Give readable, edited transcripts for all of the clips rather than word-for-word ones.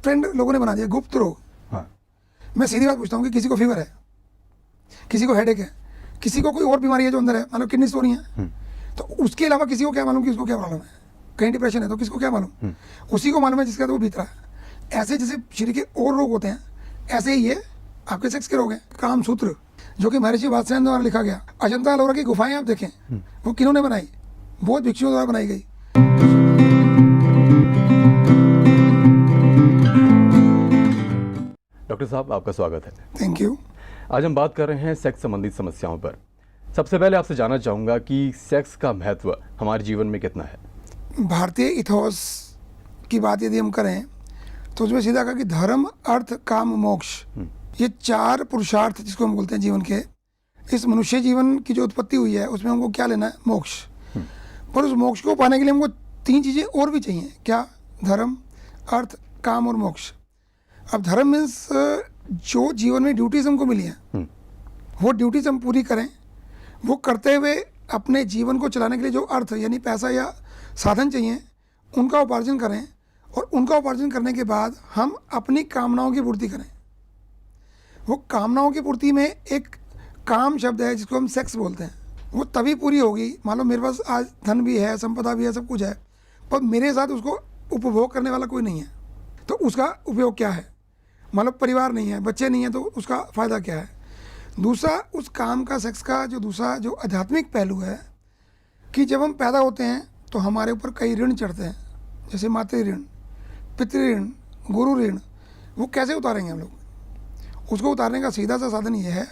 Trend लोगों ने बना दिया, गुप्त रोग। हाँ। मैं सीधी बात पूछता हूँ कि किसी को फीवर है, किसी को हेडेक है, किसी को कोई और बीमारी है जो अंदर है, मतलब किडनी स्टोन है, तो उसके अलावा किसी को क्या मालूम कि उसको क्या प्रॉब्लम है? कहीं डिप्रेशन है तो किसको क्या मालूम? उसी को मालूम है जिसका तो वो बीत रहा है। ऐसे जैसे शरीर के और रोग होते हैं, ऐसे ही ये आपके सेक्स के रोग हैं। काम सूत्र जो कि महर्षि वात्स्यायन द्वारा लिखा गया। अजंता एलोरा की गुफाएं आप देखें, वो किन्होंने बनाई? बौद्ध भिक्षुओं द्वारा बनाई गई। डॉक्टर साहब, आपका स्वागत है। Thank you. आज हम बात कर रहे हैं सेक्स संबंधित समस्याओं पर। सबसे पहले आपसे जानना चाहूँगा कि सेक्स का महत्व हमारे जीवन में कितना है? भारतीय इथोस की बात यदि हम करें तो उसमें सीधा कहा कि धर्म, अर्थ, काम, मोक्ष, ये चार पुरुषार्थ जिसको हम बोलते हैं जीवन के, इस मनुष्य जीवन की जो उत्पत्ति हुई है उसमें हमको क्या लेना है? मोक्ष। पर उस मोक्ष को पाने के लिए हमको तीन चीज़ें और भी चाहिए। क्या? धर्म, अर्थ, काम और मोक्ष। अब धर्म मीन्स जो जीवन में ड्यूटीज हमको मिली हैं, वो ड्यूटीज हम पूरी करें। वो करते हुए अपने जीवन को चलाने के लिए जो अर्थ यानी पैसा या साधन चाहिए, उनका उपार्जन करें। और उनका उपार्जन करने के बाद हम अपनी कामनाओं की पूर्ति करें। वो कामनाओं की पूर्ति में एक काम शब्द है जिसको हम सेक्स बोलते हैं। वो तभी पूरी होगी, मान लो मेरे पास आज धन भी है, संपदा भी है, सब कुछ है, पर मेरे साथ उसको उपभोग करने वाला कोई नहीं है, तो उसका उपयोग क्या है? मतलब परिवार नहीं है, बच्चे नहीं है, तो उसका फ़ायदा क्या है? दूसरा, उस काम का, सेक्स का जो दूसरा जो आध्यात्मिक पहलू है कि जब हम पैदा होते हैं तो हमारे ऊपर कई ऋण चढ़ते हैं, जैसे मातृ ऋण, पितृ ऋण, गुरु ऋण। वो कैसे उतारेंगे हम लोग? उसको उतारने का सीधा सा साधन ये है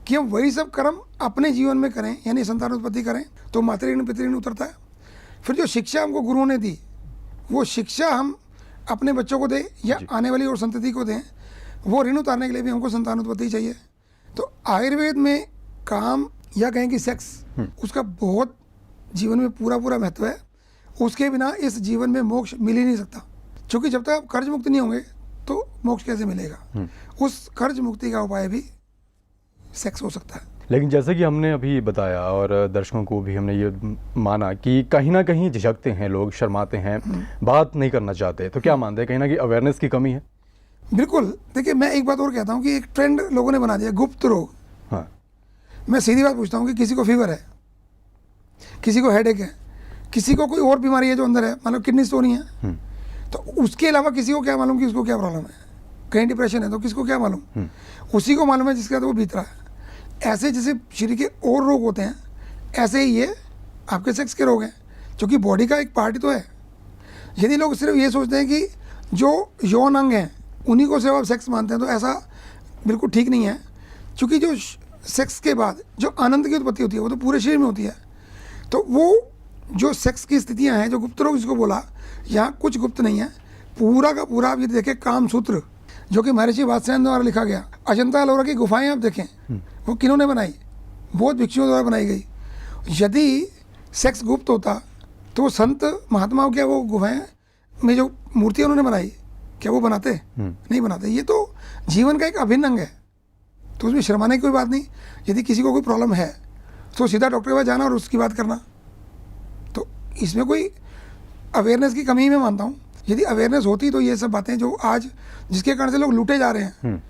कि हम वही सब कर्म अपने जीवन में करें, यानी संतान उत्पत्ति करें, तो मातृ ऋण, पितृ ऋण उतरता है। फिर जो शिक्षा हमको गुरुओं ने दी, वो शिक्षा हम अपने बच्चों को दें या आने वाली और संतति को दें। वो ऋण उतारने के लिए भी हमको संतान उत्पत्ति चाहिए। तो आयुर्वेद में काम या कहें कि सेक्स, उसका बहुत जीवन में पूरा महत्व है। उसके बिना इस जीवन में मोक्ष मिल ही नहीं सकता, क्योंकि जब तक आप कर्ज मुक्त नहीं होंगे तो मोक्ष कैसे मिलेगा? उस कर्ज मुक्ति का उपाय भी सेक्स हो सकता है। लेकिन जैसे कि हमने अभी बताया और दर्शकों को भी हमने ये माना कि कहीं ना कहीं झिझकते हैं लोग, शर्माते हैं, बात नहीं करना चाहते, तो क्या मानते हैं कहीं ना कहीं अवेयरनेस की कमी है? बिल्कुल। देखिए, मैं एक बात और कहता हूँ कि एक ट्रेंड लोगों ने बना दिया, गुप्त रोग। हाँ। मैं सीधी बात पूछता हूँ कि किसी को फीवर है, किसी को हेडेक है, किसी को कोई और बीमारी है जो अंदर है, मतलब किडनी स्टोन है, तो उसके अलावा किसी को क्या मालूम कि उसको क्या प्रॉब्लम है? कहीं डिप्रेशन है तो किसको क्या मालूम? उसी को मालूम है जिसका तो वो बीत रहा है। ऐसे जैसे शरीर के और रोग होते हैं, ऐसे ही ये आपके सेक्स के रोग हैं, क्योंकि बॉडी का एक पार्ट तो है। यदि लोग सिर्फ ये सोचते हैं कि जो यौन अंग हैं उन्हीं को सिर्फ आप सेक्स मानते हैं, तो ऐसा बिल्कुल ठीक नहीं है। क्योंकि जो सेक्स के बाद जो आनंद की उत्पत्ति होती है वो तो पूरे शरीर में होती है। तो वो जो सेक्स की स्थितियां हैं, जो गुप्त रोग जिसको बोला, यहाँ कुछ गुप्त नहीं है। पूरा का पूरा आप ये देखें, काम सूत्र जो कि महर्षि वात्स्यायन द्वारा लिखा गया। अजंता एलोरा की गुफाएं आप देखें, वो किन्होंने बनाई? बौद्ध भिक्षुओं द्वारा बनाई गई। यदि सेक्स गुप्त होता तो वो संत महात्माओं क्या वो गुफाएं में जो मूर्तियाँ उन्होंने बनाई, क्या वो बनाते? नहीं बनाते। ये तो जीवन का एक अभिन्न अंग है, तो उसमें शर्माने की कोई बात नहीं। यदि किसी को कोई प्रॉब्लम है तो सीधा डॉक्टर के पास जाना और उसकी बात करना। तो इसमें कोई अवेयरनेस की कमी ही मैं मानता हूँ। यदि अवेयरनेस होती तो ये सब बातें जो आज जिसके कारण से लोग लूटे जा रहे हैं,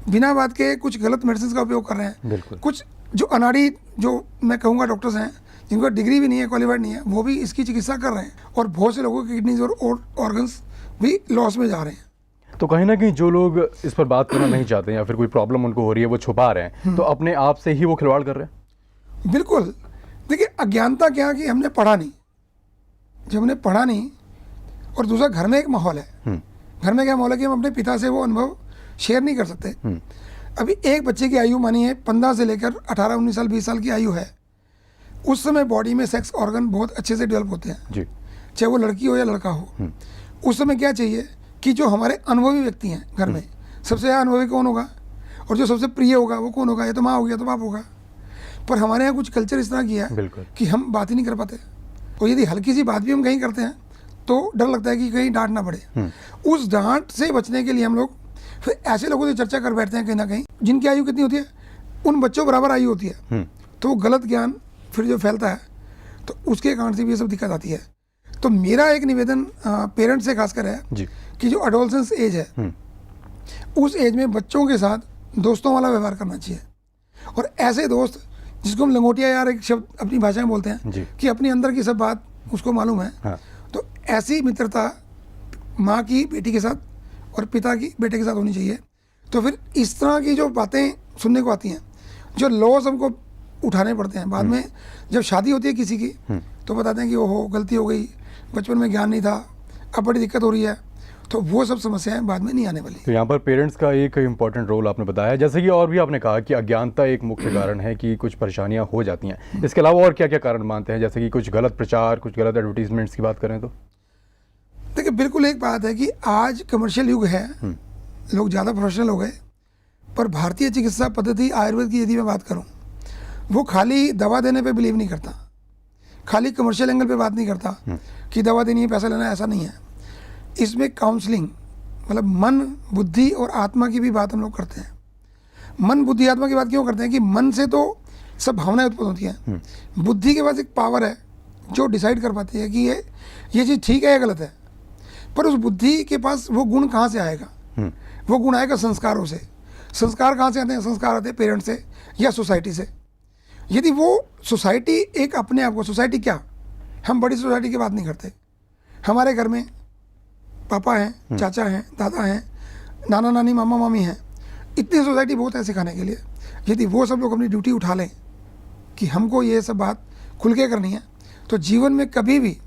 बिना बात के कुछ गलत मेडिसिन का उपयोग कर रहे हैं, कुछ जो अनाड़ी, जो मैं कहूँगा डॉक्टर्स हैं जिनका डिग्री भी नहीं है, क्वालिफाइड नहीं है, वो भी इसकी चिकित्सा कर रहे हैं, और बहुत से लोगों की किडनीज और ऑर्गन्स भी लॉस में जा रहे हैं। तो कहीं ना कहीं जो लोग इस पर बात करना नहीं चाहते या फिर कोई प्रॉब्लम उनको हो रही है वो छुपा रहे हैं, तो अपने आप से ही वो खिलवाड़ कर रहे हैं। बिल्कुल। देखिए, अज्ञानता क्या कि हमने पढ़ा नहीं। जब हमने पढ़ा नहीं, और दूसरा घर में एक माहौल है। घर में क्या माहौल है कि हम अपने पिता से वो अनुभव शेयर नहीं कर सकते। अभी एक बच्चे की आयु मानिए 15 से लेकर 18, 19 साल, 20 साल की आयु है, उस समय बॉडी में सेक्स ऑर्गन बहुत अच्छे से डेवलप होते हैं जी, चाहे वो लड़की हो या लड़का हो। उस समय क्या चाहिए कि जो हमारे अनुभवी व्यक्ति हैं घर में, सबसे ज़्यादा अनुभवी कौन होगा और जो सबसे प्रिय होगा वो कौन होगा? या तो माँ होगी या तो बाप होगा। पर हमारे यहाँ कुछ कल्चर इस तरह किया है कि हम बात ही नहीं कर पाते, और यदि हल्की सी बात भी हम कहीं करते हैं तो डर लगता है कि कहीं डांट ना पड़े। उस डांट से बचने के लिए हम लोग फिर ऐसे लोगों से चर्चा कर बैठते हैं कहीं ना कहीं, जिनकी आयु कितनी होती है, उन बच्चों बराबर आयु होती है। तो वो गलत ज्ञान फिर जो फैलता है, तो उसके कारण से भी ये सब दिक्कत आती है। तो मेरा एक निवेदन पेरेंट्स से खासकर है जी। कि जो एडोलसेंस एज है उस एज में बच्चों के साथ दोस्तों वाला व्यवहार करना चाहिए, और ऐसे दोस्त जिसको हम लंगोटिया यार एक शब्द अपनी भाषा में बोलते हैं जी। कि अपने अंदर की सब बात उसको मालूम है। हाँ। तो ऐसी मित्रता माँ की बेटी के साथ और पिता की बेटे के साथ होनी चाहिए। तो फिर इस तरह की जो बातें सुनने को आती हैं, जो लॉस हमको उठाने पड़ते हैं बाद में, जब शादी होती है किसी की तो बताते हैं कि ओहो गलती हो गई, बचपन में ज्ञान नहीं था, अब बड़ी दिक्कत हो रही है, तो वो सब समस्याएं बाद में नहीं आने वाली। तो यहाँ पर पेरेंट्स का एक इम्पॉर्टेंट रोल आपने बताया, जैसे कि और भी आपने कहा कि अज्ञानता एक मुख्य कारण है कि कुछ परेशानियाँ हो जाती हैं। इसके अलावा और क्या क्या कारण मानते हैं, जैसे कि कुछ गलत प्रचार, कुछ गलत एडवर्टीजमेंट्स की बात करें तो? देखिए बिल्कुल एक बात है कि आज कमर्शियल युग है, लोग ज़्यादा प्रोफेशनल हो गए, पर भारतीय चिकित्सा पद्धति आयुर्वेद की यदि मैं बात करूं, वो खाली दवा देने पे बिलीव नहीं करता, खाली कमर्शियल एंगल पे बात नहीं करता कि दवा देनी है पैसा लेना है, ऐसा नहीं है। इसमें काउंसलिंग मतलब मन बुद्धि और आत्मा की भी बात हम लोग करते हैं। मन बुद्धि आत्मा की बात क्यों करते हैं कि मन से तो सब भावनाएं उत्पन्न होती हैं, बुद्धि के पास एक पावर है जो डिसाइड कर पाती है कि ये चीज़ ठीक है या गलत है। पर उस बुद्धि के पास वो गुण कहाँ से आएगा? वो गुण आएगा संस्कारों से। संस्कार कहाँ से आते हैं? संस्कार आते हैं पेरेंट्स से या सोसाइटी से। यदि वो सोसाइटी एक अपने आप को, सोसाइटी क्या, हम बड़ी सोसाइटी की बात नहीं करते, हमारे घर में पापा हैं, चाचा हैं, दादा हैं, नाना नानी, मामा मामी हैं, इतनी सोसाइटी बहुत है सिखाने के लिए। यदि वो सब लोग अपनी ड्यूटी उठा लें कि हमको ये सब बात खुल के करनी है, तो जीवन में कभी भी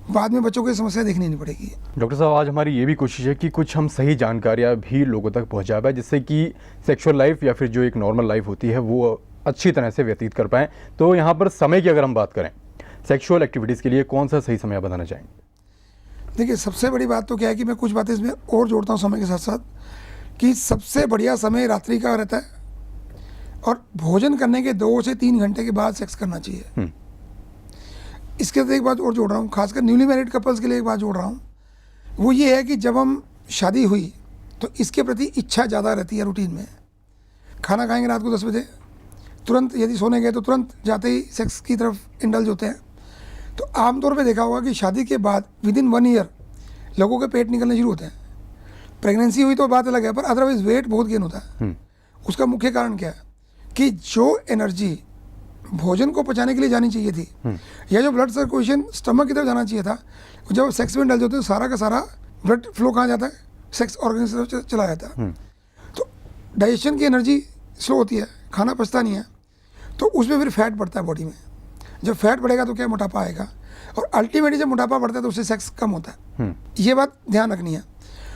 बाद में बच्चों की समस्या देखनी नहीं पड़ेगी। डॉक्टर साहब, आज हमारी ये भी कोशिश है कि कुछ हम सही जानकारियाँ भी लोगों तक पहुँचा पाए, जिससे कि सेक्सुअल लाइफ या फिर जो एक नॉर्मल लाइफ होती है वो अच्छी तरह से व्यतीत कर पाएँ। तो यहाँ पर समय की अगर हम बात करें, सेक्सुअल एक्टिविटीज़ के लिए कौन सा सही समय बताना चाहेंगे? देखिए सबसे बड़ी बात तो क्या है कि मैं कुछ बातें इसमें और जोड़ता हूँ समय के साथ साथ, कि सबसे बढ़िया समय रात्रि का रहता है, और भोजन करने के 2 से 3 घंटे के बाद सेक्स करना चाहिए। इसके साथ एक बात और जोड़ रहा हूँ, खासकर न्यूली मैरिड कपल्स के लिए एक बात जोड़ रहा हूँ, वो ये है कि जब हम शादी हुई तो इसके प्रति इच्छा ज़्यादा रहती है। रूटीन में खाना खाएंगे रात को 10 बजे, तुरंत यदि सोने गए तो तुरंत जाते ही सेक्स की तरफ इंडल्ज होते हैं। तो आमतौर पे देखा होगा कि शादी के बाद विदिन 1 ईयर लोगों के पेट निकलने शुरू होते हैं। प्रेगनेंसी हुई तो बात अलग है, पर अदरवाइज वेट बहुत गेन होता है। उसका मुख्य कारण क्या है कि जो एनर्जी भोजन को पचाने के लिए जानी चाहिए थी, या जो ब्लड सर्कुलेशन स्टमक की तरफ जाना चाहिए था, जब सेक्स में इंडल्ज होते हैं तो सारा का सारा ब्लड फ्लो कहाँ जाता है? सेक्स ऑर्गन की तरफ चला जाता है। तो डाइजेशन की एनर्जी स्लो होती है, खाना पचता नहीं है, तो उसमें फिर फैट बढ़ता है बॉडी में। जब फैट बढ़ेगा तो क्या मोटापा आएगा, और अल्टीमेटली जब मोटापा बढ़ता है तो उससे सेक्स कम होता है। ये बात ध्यान रखनी है।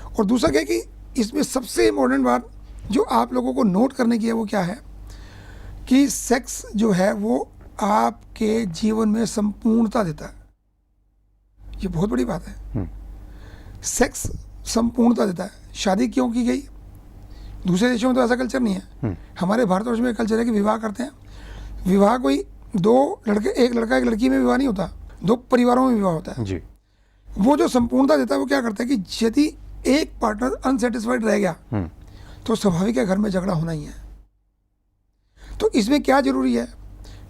और दूसरा क्या है कि इसमें सबसे इम्पोर्टेंट बात जो आप लोगों को नोट करने की है वो क्या है कि सेक्स जो है वो आपके जीवन में संपूर्णता देता है। ये बहुत बड़ी बात है। सेक्स संपूर्णता देता है। शादी क्यों की गई? दूसरे देशों में तो ऐसा कल्चर नहीं है। हमारे भारतवर्ष में कल्चर है कि विवाह करते हैं। विवाह कोई 2 लड़के, एक लड़का एक लड़की में विवाह नहीं होता, 2 परिवारों में विवाह होता है जी। वो जो संपूर्णता देता है वो क्या करता है कि यदि एक पार्टनर अनसेटिस्फाइड रह गया तो स्वाभाविक है घर में झगड़ा होना ही है। तो इसमें क्या जरूरी है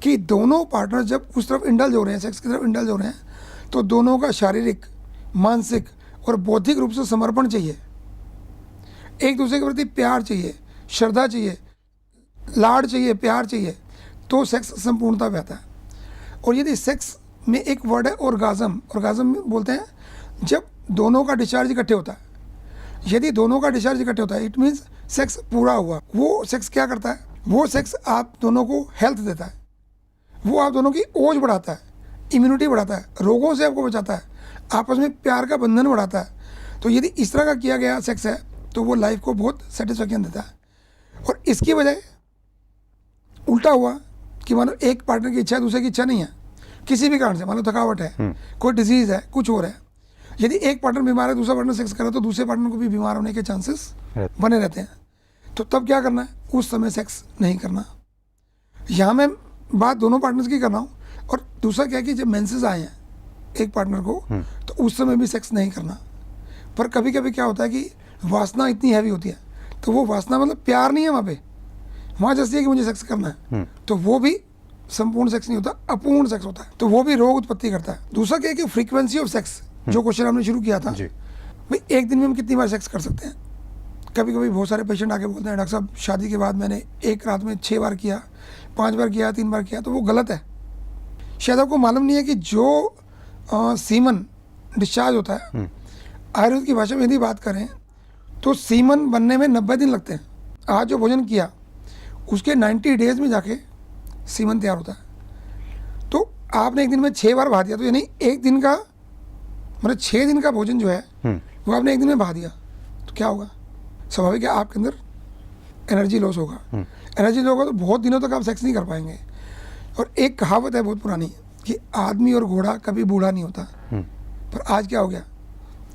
कि दोनों पार्टनर जब उस तरफ इंडल्ज हो रहे हैं, सेक्स की तरफ इंडल्ज हो रहे हैं, तो दोनों का शारीरिक, मानसिक और बौद्धिक रूप से समर्पण चाहिए। एक दूसरे के प्रति प्यार चाहिए, श्रद्धा चाहिए, लाड चाहिए, प्यार चाहिए, तो सेक्स संपूर्णता में आता है। और यदि सेक्स में एक वर्ड है ऑर्गाज्म, ऑर्गाज्म बोलते हैं जब दोनों का डिस्चार्ज इकट्ठे होता है। यदि दोनों का डिस्चार्ज इकट्ठे होता है इट मीन्स सेक्स पूरा हुआ। वो सेक्स क्या करता है? वो सेक्स आप दोनों को हेल्थ देता है, वो आप दोनों की ओज बढ़ाता है, इम्यूनिटी बढ़ाता है, रोगों से आपको बचाता है, आपस में प्यार का बंधन बढ़ाता है। तो यदि इस तरह का किया गया सेक्स है तो वो लाइफ को बहुत सेटिस्फैक्शन देता है। और इसकी वजह उल्टा हुआ कि मानो एक पार्टनर की इच्छा है, दूसरे की इच्छा नहीं है, किसी भी कारण से, मानो थकावट है, कोई डिजीज़ है, कुछ और है, यदि एक पार्टनर बीमार है, दूसरा पार्टनर सेक्स करे तो दूसरे पार्टनर को भी बीमार होने के चांसेस बने रहते हैं। तो तब क्या करना है? उस समय सेक्स नहीं करना। यहाँ मैं बात दोनों पार्टनर्स की कर रहा हूँ। और दूसरा क्या है कि जब मेंसेस आए हैं एक पार्टनर को तो उस समय भी सेक्स नहीं करना। पर कभी कभी क्या होता है कि वासना इतनी हैवी होती है, तो वो वासना मतलब प्यार नहीं है वहाँ पे, वहाँ जैसे है कि मुझे सेक्स करना है, तो वो भी संपूर्ण सेक्स नहीं होता, अपूर्ण सेक्स होता है, तो वो भी रोग उत्पत्ति करता है। दूसरा क्या है कि फ्रीक्वेंसी ऑफ सेक्स, जो क्वेश्चन हमने शुरू किया था, जी। भाई एक दिन में हम कितनी बार सेक्स कर सकते हैं। कभी कभी बहुत सारे पेशेंट आके बोलते हैं डॉक्टर साहब शादी के बाद मैंने एक रात में 6 बार किया, 5 बार किया, 3 बार किया, तो वो गलत है। शायद आपको मालूम नहीं है कि जो सीमन डिस्चार्ज होता है, आयुर्वेद की भाषा में यदि बात करें तो सीमन बनने में 90 दिन लगते हैं। आज जो भोजन किया उसके 90 डेज में जाके सीमन तैयार होता है। तो आपने एक दिन में 6 बार बहा दिया, तो यानी एक दिन का मतलब 6 दिन का भोजन जो है वो आपने एक दिन में बहा दिया, तो क्या होगा? स्वाभाविक है आपके अंदर एनर्जी लॉस होगा। एनर्जी लॉस होगा तो बहुत दिनों तक आप सेक्स नहीं कर पाएंगे। और एक कहावत है बहुत पुरानी कि आदमी और घोड़ा कभी बूढ़ा नहीं होता। पर आज क्या हो गया,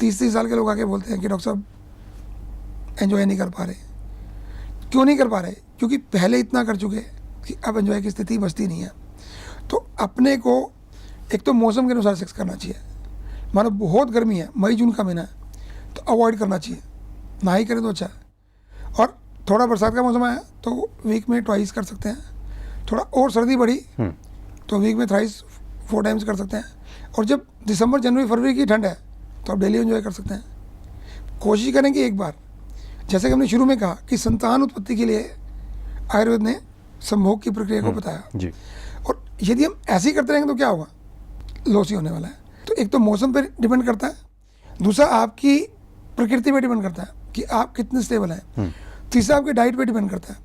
30-30 साल के लोग आके बोलते हैं कि डॉक्टर साहब एंजॉय नहीं कर पा रहे। क्यों नहीं कर पा रहे? क्योंकि पहले इतना कर चुके कि अब एंजॉय की स्थिति बचती नहीं है। तो अपने को एक तो मौसम के अनुसार सेक्स करना चाहिए। मानो बहुत गर्मी है, मई जून का महीना है, तो अवॉइड करना चाहिए, ना ही करें तो अच्छा है। और थोड़ा बरसात का मौसम आया तो वीक में ट्वाइस कर सकते हैं। थोड़ा और सर्दी बढ़ी तो वीक में थ्राइस 4 टाइम्स कर सकते हैं। और जब दिसंबर जनवरी फरवरी की ठंड है तो आप डेली एंजॉय कर सकते हैं। कोशिश करें कि एक बार, जैसे कि हमने शुरू में कहा कि संतान उत्पत्ति के लिए आयुर्वेद ने संभोग की प्रक्रिया को बताया जी। और यदि हम ऐसे ही करते रहेंगे तो क्या होगा? लॉस ही होने वाला है। तो एक तो मौसम पर डिपेंड करता है, दूसरा आपकी प्रकृति पे डिपेंड करता है कि आप कितने स्टेबल हैं, तीसरा आपके डाइट पे डिपेंड करता है,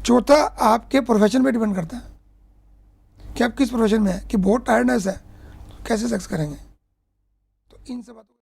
चौथा आपके प्रोफेशन पे डिपेंड करता है कि आप किस प्रोफेशन में हैं। कि बहुत टायर्डनेस है तो कैसे सेक्स करेंगे? तो इन सब बातों